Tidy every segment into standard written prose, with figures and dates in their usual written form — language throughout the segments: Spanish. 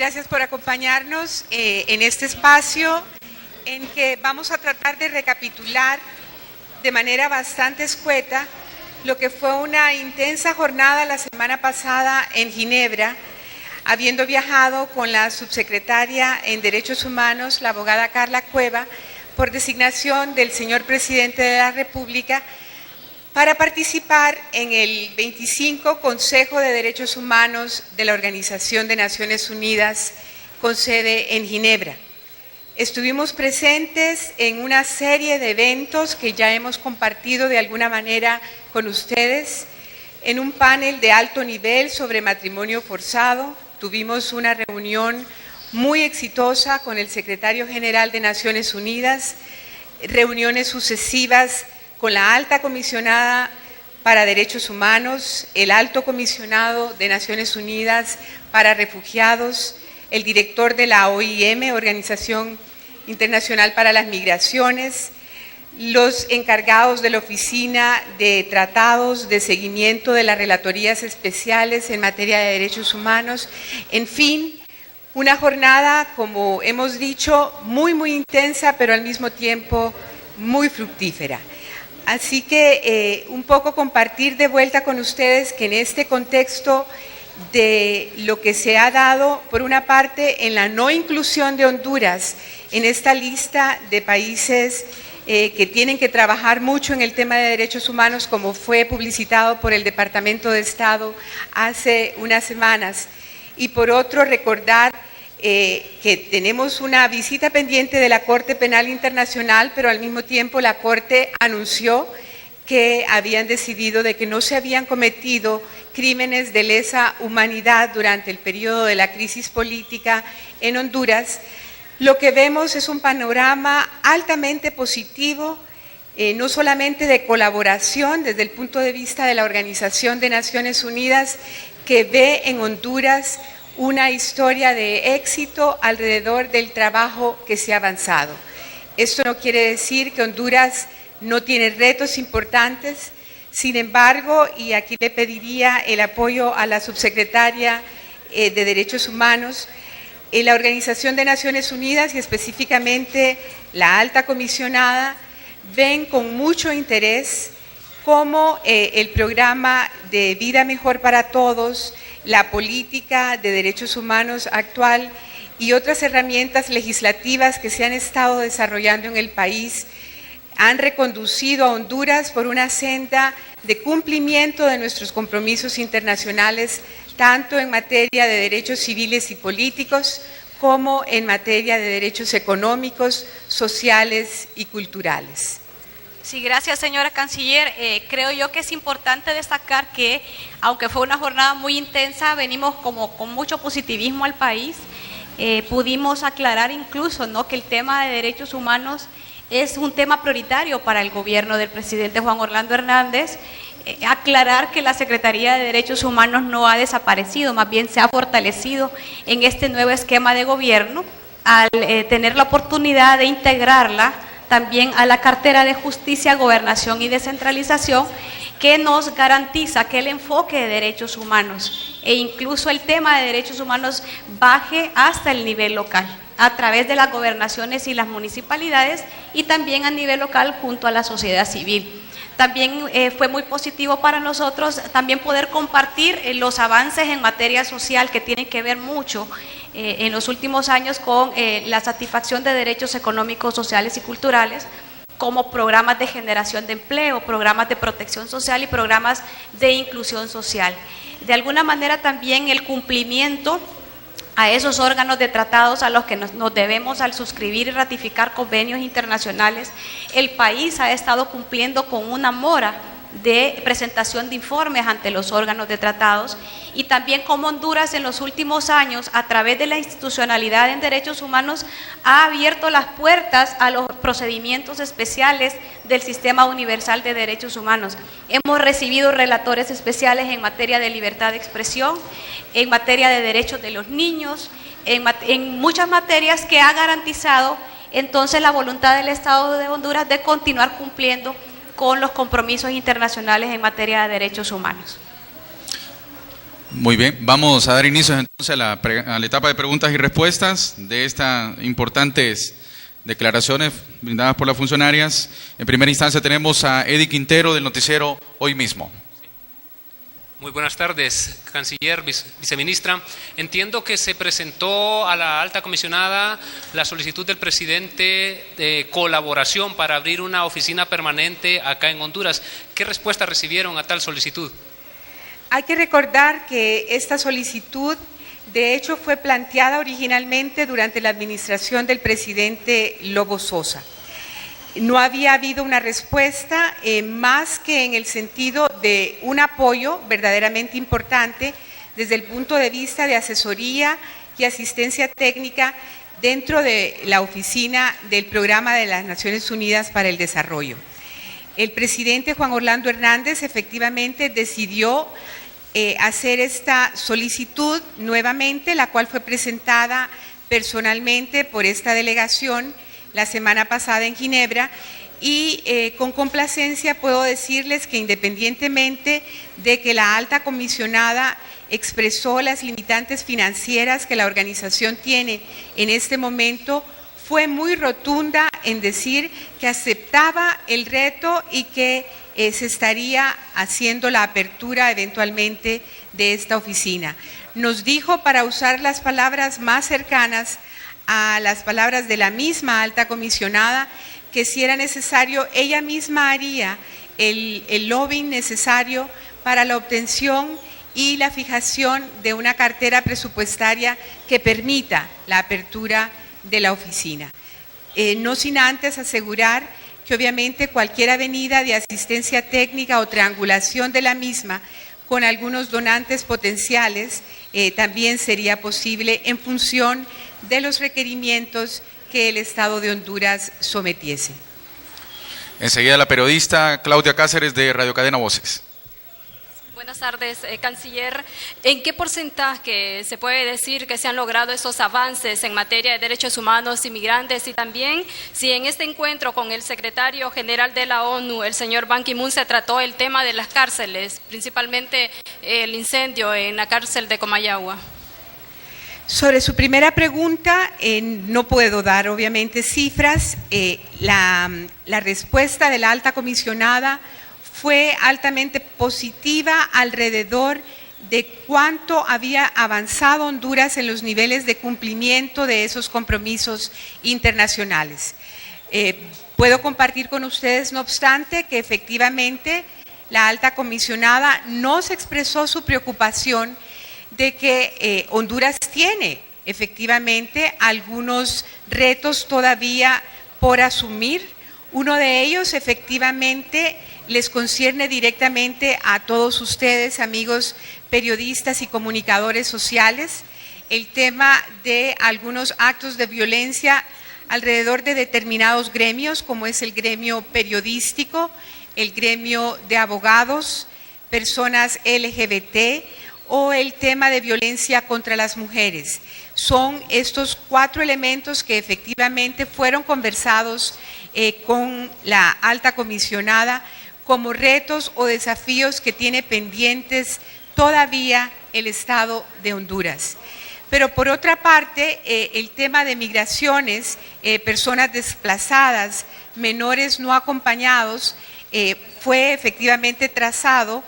Gracias por acompañarnos en este espacio en que vamos a tratar de recapitular de manera bastante escueta lo que fue una intensa jornada la semana pasada en Ginebra, habiendo viajado con la subsecretaria en Derechos Humanos, la abogada Carla Cueva, por designación del señor presidente de la República, para participar en el 25 Consejo de Derechos Humanos de la Organización de Naciones Unidas, con sede en Ginebra. Estuvimos presentes en una serie de eventos que ya hemos compartido de alguna manera con ustedes, en un panel de alto nivel sobre matrimonio forzado. Tuvimos una reunión muy exitosa con el secretario general de Naciones Unidas, reuniones sucesivas con la alta comisionada para Derechos Humanos, el alto comisionado de Naciones Unidas para Refugiados, el director de la OIM, Organización Internacional para las Migraciones, los encargados de la Oficina de Tratados de Seguimiento de las Relatorías Especiales en materia de Derechos Humanos. En fin, una jornada, como hemos dicho, muy intensa, pero al mismo tiempo muy fructífera. Así que un poco compartir de vuelta con ustedes que en este contexto de lo que se ha dado, por una parte, en la no inclusión de Honduras en esta lista de países que tienen que trabajar mucho en el tema de derechos humanos, como fue publicitado por el Departamento de Estado hace unas semanas, y por otro, recordar que tenemos una visita pendiente de la Corte Penal Internacional, pero al mismo tiempo la Corte anunció que habían decidido de que no se habían cometido crímenes de lesa humanidad durante el periodo de la crisis política en Honduras. Lo que vemos es un panorama altamente positivo, no solamente de colaboración desde el punto de vista de la Organización de Naciones Unidas, que ve en Honduras una historia de éxito alrededor del trabajo que se ha avanzado. Esto no quiere decir que Honduras no tiene retos importantes. Sin embargo, y aquí le pediría el apoyo a la subsecretaria de Derechos Humanos, la Organización de Naciones Unidas y específicamente la alta comisionada ven con mucho interés cómo el programa de Vida Mejor para Todos, la política de derechos humanos actual y otras herramientas legislativas que se han estado desarrollando en el país han reconducido a Honduras por una senda de cumplimiento de nuestros compromisos internacionales, tanto en materia de derechos civiles y políticos como en materia de derechos económicos, sociales y culturales. Sí, gracias, señora canciller. Creo yo que es importante destacar que, aunque fue una jornada muy intensa, venimos como con mucho positivismo al país. Pudimos aclarar incluso, ¿no?, que el tema de derechos humanos es un tema prioritario para el gobierno del presidente Juan Orlando Hernández. Aclarar que la Secretaría de Derechos Humanos no ha desaparecido, más bien se ha fortalecido en este nuevo esquema de gobierno, al tener la oportunidad de integrarla también a la cartera de Justicia, Gobernación y Descentralización, que nos garantiza que el enfoque de derechos humanos e incluso el tema de derechos humanos baje hasta el nivel local, a través de las gobernaciones y las municipalidades, y también a nivel local junto a la sociedad civil. También fue muy positivo para nosotros también poder compartir los avances en materia social que tienen que ver mucho en los últimos años con la satisfacción de derechos económicos, sociales y culturales, como programas de generación de empleo, programas de protección social y programas de inclusión social. De alguna manera también el cumplimiento a esos órganos de tratados a los que nos debemos al suscribir y ratificar convenios internacionales. El país ha estado cumpliendo con una mora de presentación de informes ante los órganos de tratados, y también como Honduras en los últimos años, a través de la institucionalidad en derechos humanos, ha abierto las puertas a los procedimientos especiales del Sistema Universal de Derechos Humanos. Hemos recibido relatores especiales en materia de libertad de expresión, en materia de derechos de los niños, en muchas materias que ha garantizado entonces la voluntad del Estado de Honduras de continuar cumpliendo con los compromisos internacionales en materia de derechos humanos. Muy bien, vamos a dar inicio entonces a la etapa de preguntas y respuestas de estas importantes declaraciones brindadas por las funcionarias. En primera instancia tenemos a Eddie Quintero del noticiero Hoy Mismo. Muy buenas tardes, canciller, viceministra. Entiendo que se presentó a la alta comisionada la solicitud del presidente de colaboración para abrir una oficina permanente acá en Honduras. ¿Qué respuesta recibieron a tal solicitud? Hay que recordar que esta solicitud, de hecho, fue planteada originalmente durante la administración del presidente Lobo Sosa. No había habido una respuesta más que en el sentido de un apoyo verdaderamente importante desde el punto de vista de asesoría y asistencia técnica dentro de la oficina del Programa de las Naciones Unidas para el Desarrollo. El presidente Juan Orlando Hernández efectivamente decidió hacer esta solicitud nuevamente, la cual fue presentada personalmente por esta delegación la semana pasada en Ginebra, y con complacencia puedo decirles que independientemente de que la alta comisionada expresó las limitantes financieras que la organización tiene en este momento, fue muy rotunda en decir que aceptaba el reto y que se estaría haciendo la apertura eventualmente de esta oficina. Nos dijo, para usar las palabras más cercanas a las palabras de la misma alta comisionada, que si era necesario, ella misma haría el lobbying necesario para la obtención y la fijación de una cartera presupuestaria que permita la apertura de la oficina. No sin antes asegurar que obviamente cualquier avenida de asistencia técnica o triangulación de la misma con algunos donantes potenciales también sería posible en función de los requerimientos que el Estado de Honduras sometiese. Enseguida la periodista Claudia Cáceres de Radio Cadena Voces. Buenas tardes, canciller. ¿En qué porcentaje se puede decir que se han logrado esos avances en materia de derechos humanos y migrantes? Y también si en este encuentro con el secretario general de la ONU, el señor Ban Ki-moon, se trató el tema de las cárceles, principalmente el incendio en la cárcel de Comayagua. Sobre su primera pregunta, no puedo dar obviamente cifras. La respuesta de la alta comisionada fue altamente positiva alrededor de cuánto había avanzado Honduras en los niveles de cumplimiento de esos compromisos internacionales. Puedo compartir con ustedes, no obstante, que efectivamente la alta comisionada nos expresó su preocupación de que Honduras tiene efectivamente algunos retos todavía por asumir. Uno de ellos efectivamente les concierne directamente a todos ustedes, amigos periodistas y comunicadores sociales, el tema de algunos actos de violencia alrededor de determinados gremios, como es el gremio periodístico, el gremio de abogados, personas LGBT o el tema de violencia contra las mujeres. Son estos 4 elementos que efectivamente fueron conversados con la alta comisionada como retos o desafíos que tiene pendientes todavía el Estado de Honduras. Pero por otra parte, el tema de migraciones, personas desplazadas, menores no acompañados, fue efectivamente trazado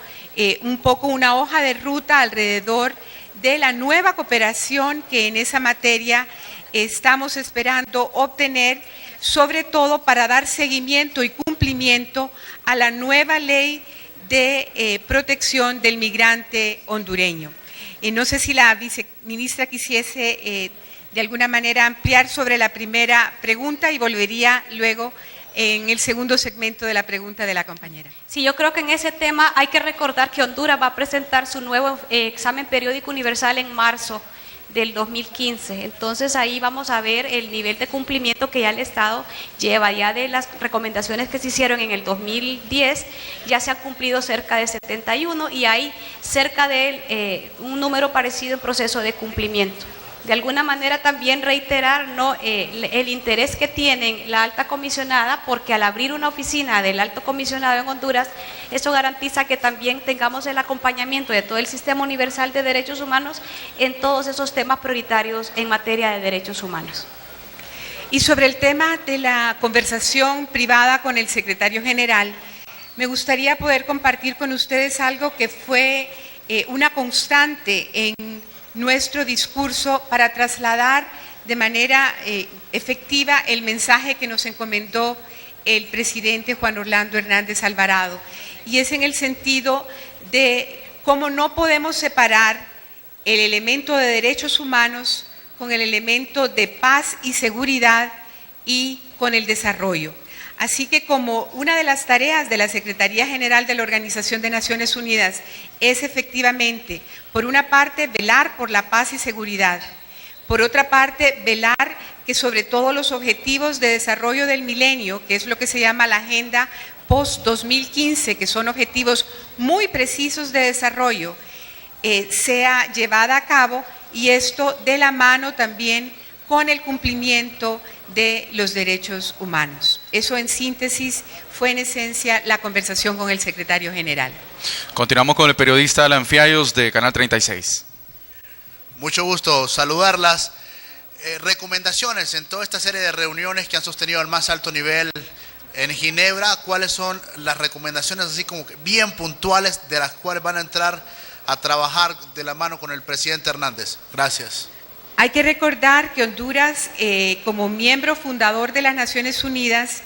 un poco una hoja de ruta alrededor de la nueva cooperación que en esa materia estamos esperando obtener, sobre todo para dar seguimiento y cumplimiento a la nueva ley de protección del migrante hondureño. No sé si la viceministra quisiese de alguna manera ampliar sobre la primera pregunta y volvería luego en el segundo segmento de la pregunta de la compañera. Sí, yo creo que en ese tema hay que recordar que Honduras va a presentar su nuevo examen periódico universal en marzo del 2015. Entonces ahí vamos a ver el nivel de cumplimiento que ya el Estado lleva. Ya de las recomendaciones que se hicieron en el 2010, ya se han cumplido cerca de 71 y hay cerca de un número parecido en proceso de cumplimiento. de alguna manera también reiterar, ¿no?, el interés que tienen la alta comisionada, porque al abrir una oficina del alto comisionado en Honduras, eso garantiza que también tengamos el acompañamiento de todo el sistema universal de derechos humanos en todos esos temas prioritarios en materia de derechos humanos. Y sobre el tema de la conversación privada con el secretario general, me gustaría poder compartir con ustedes algo que fue una constante en nuestro discurso para trasladar de manera efectiva el mensaje que nos encomendó el presidente Juan Orlando Hernández Alvarado, y es en el sentido de cómo no podemos separar el elemento de derechos humanos con el elemento de paz y seguridad y con el desarrollo. Así que como una de las tareas de la Secretaría General de la Organización de Naciones Unidas es efectivamente, por una parte, velar por la paz y seguridad, por otra parte, velar que sobre todo los objetivos de desarrollo del milenio, que es lo que se llama la Agenda Post-2015, que son objetivos muy precisos de desarrollo, sea llevada a cabo, y esto de la mano también con el cumplimiento de los derechos humanos. Eso en síntesis fue en esencia la conversación con el secretario general. Continuamos con el periodista Alan Fiallos de Canal 36. Mucho gusto saludarlas. Recomendaciones en toda esta serie de reuniones que han sostenido al más alto nivel en Ginebra, ¿cuáles son las recomendaciones así como que bien puntuales de las cuales van a entrar a trabajar de la mano con el presidente Hernández? Gracias. Hay que recordar que Honduras, como miembro fundador de las Naciones Unidas,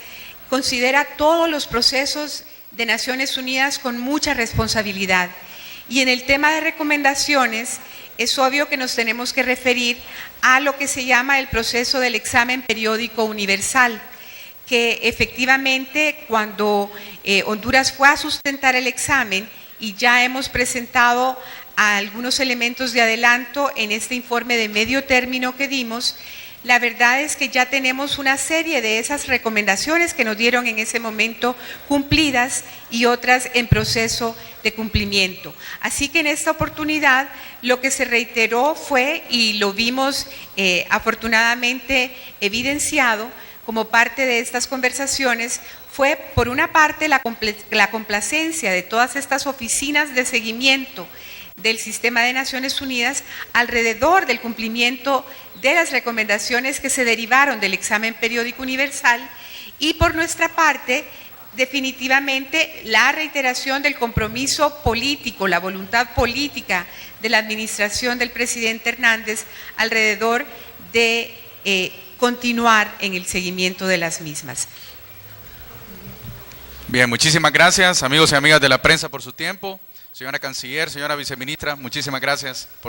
considera todos los procesos de Naciones Unidas con mucha responsabilidad. Y en el tema de recomendaciones, es obvio que nos tenemos que referir a lo que se llama el proceso del examen periódico universal, que efectivamente cuando Honduras fue a sustentar el examen, y ya hemos presentado algunos elementos de adelanto en este informe de medio término que dimos, la verdad es que ya tenemos una serie de esas recomendaciones que nos dieron en ese momento cumplidas y otras en proceso de cumplimiento. Así que en esta oportunidad lo que se reiteró fue, y lo vimos afortunadamente evidenciado como parte de estas conversaciones, fue por una parte la complacencia de todas estas oficinas de seguimiento del sistema de Naciones Unidas alrededor del cumplimiento de las recomendaciones que se derivaron del examen periódico universal, y por nuestra parte definitivamente la reiteración del compromiso político, la voluntad política de la administración del presidente Hernández alrededor de continuar en el seguimiento de las mismas. Bien, muchísimas gracias, amigos y amigas de la prensa, por su tiempo. Señora Canciller, señora Viceministra, muchísimas gracias por